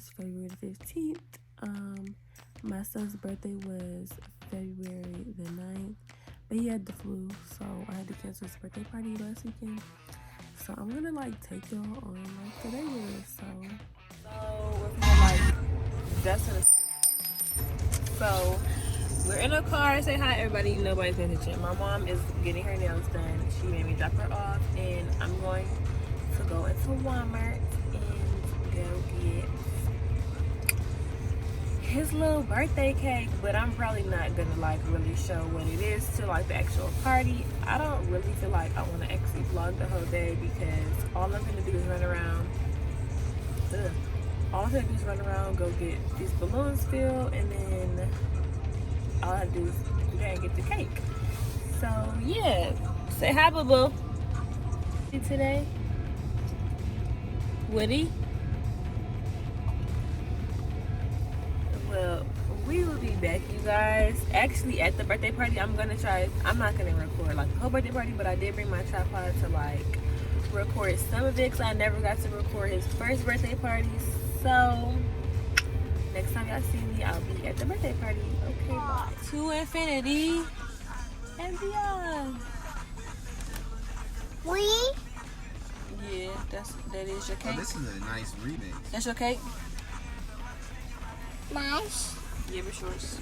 is February the 15th. My son's birthday was February the 9th, but he had the flu, so I had to cancel his birthday party last weekend. So I'm gonna like take y'all on like the day with us. So we're gonna like so we're in a car. Say hi everybody. Nobody's paying attention. My mom is getting her nails done. She made me drop her off, and I'm going to go into Walmart and go get his little birthday cake, but I'm probably not gonna like really show what it is to like the actual party. I don't really feel like I want to actually vlog the whole day because all I'm gonna do is run around. All I'm gonna do is run around, go get these balloons filled, and then all I do is go there and get the cake. So yeah, say hi, boo boo. Today, Woody. Well, we will be back, you guys. Actually, at the birthday party, I'm not gonna record like the whole birthday party, but I did bring my tripod to like record some of it because I never got to record his first birthday party. So next time y'all see me, I'll be at the birthday party. Okay, bye. To infinity and beyond. Yeah, that is your cake. Oh, this is a nice remix. That's your cake? Nice. Yeah, it's yours.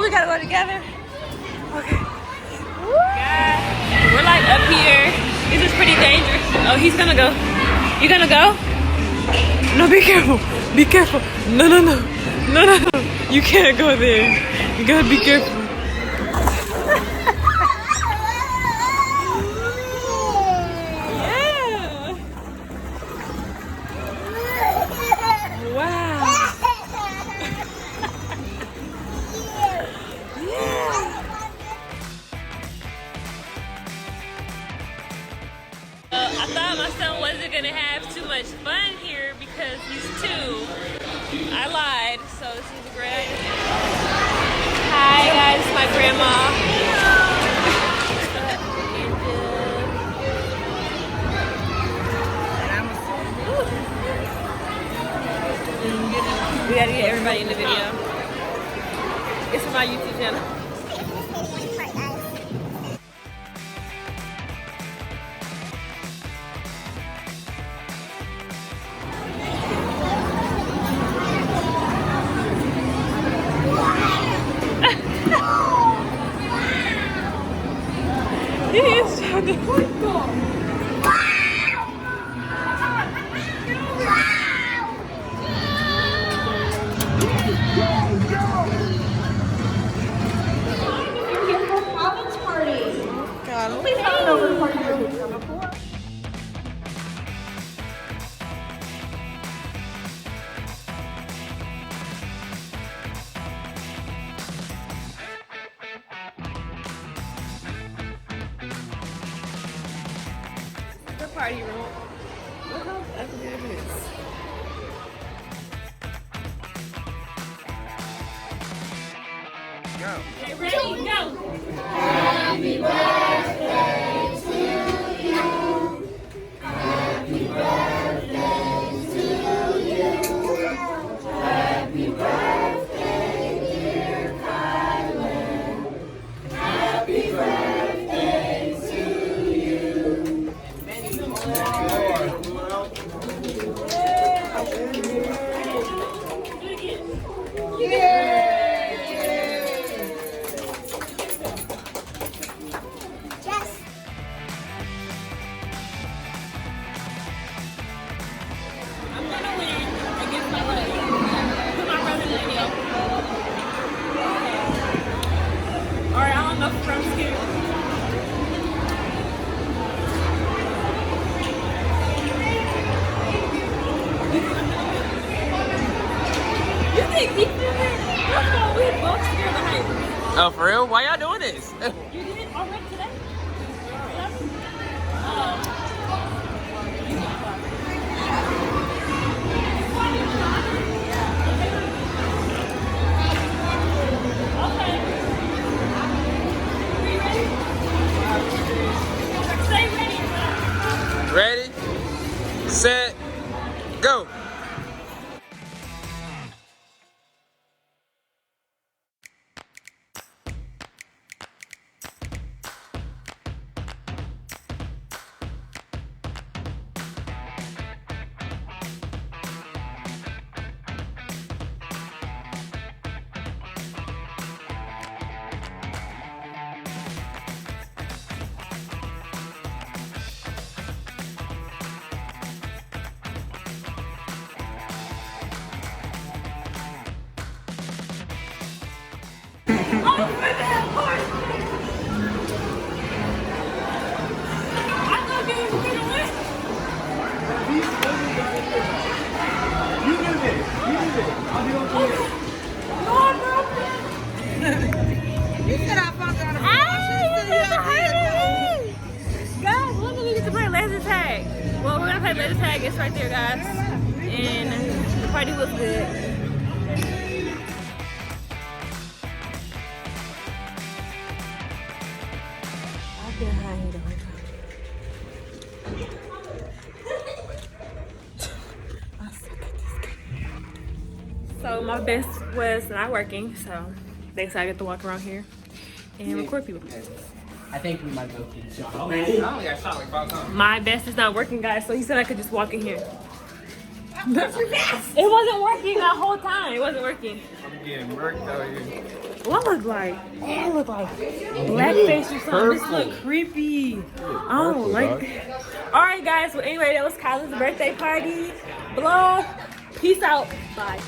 We gotta go together. Okay. Guys, we're like up here. This is pretty dangerous. Oh, he's gonna go. You gonna go? No, be careful. Be careful. No. You can't go there. You gotta be careful. Yeah. Wow. I thought my son wasn't gonna have too much fun here because he's 2. I lied, so this is a great idea. Hi guys, it's my grandma. We gotta get everybody in the video. It's for my YouTube channel. Yes, party room. Look how ugly it is. Go. Okay, ready? Go. Happy birthday to you. Happy birthday to you. Happy birthday, dear Kylan. Happy birthday to you. Many more. Wait, he filming? Let's go. We both scared the hype. Oh, for real? Why y'all doing this? You did it already today? Ready, set, go. Guys, when do we get to play laser tag? Well, we're gonna play laser tag. It's right there, guys. And the party was good. I've been high here the whole time. So my best was not working, so they decided I get to walk around here and record people. I think we might go to the shop. I only got shot like 5 times. My best is not working, guys, so he said I could just walk in here. It wasn't working that whole time. It wasn't working. I'm getting murked out here. What look like? Oh, it look like blackface or something. This look creepy. I don't like that. All right, guys. Well, anyway, that was Kyla's birthday party vlog. Peace out. Bye.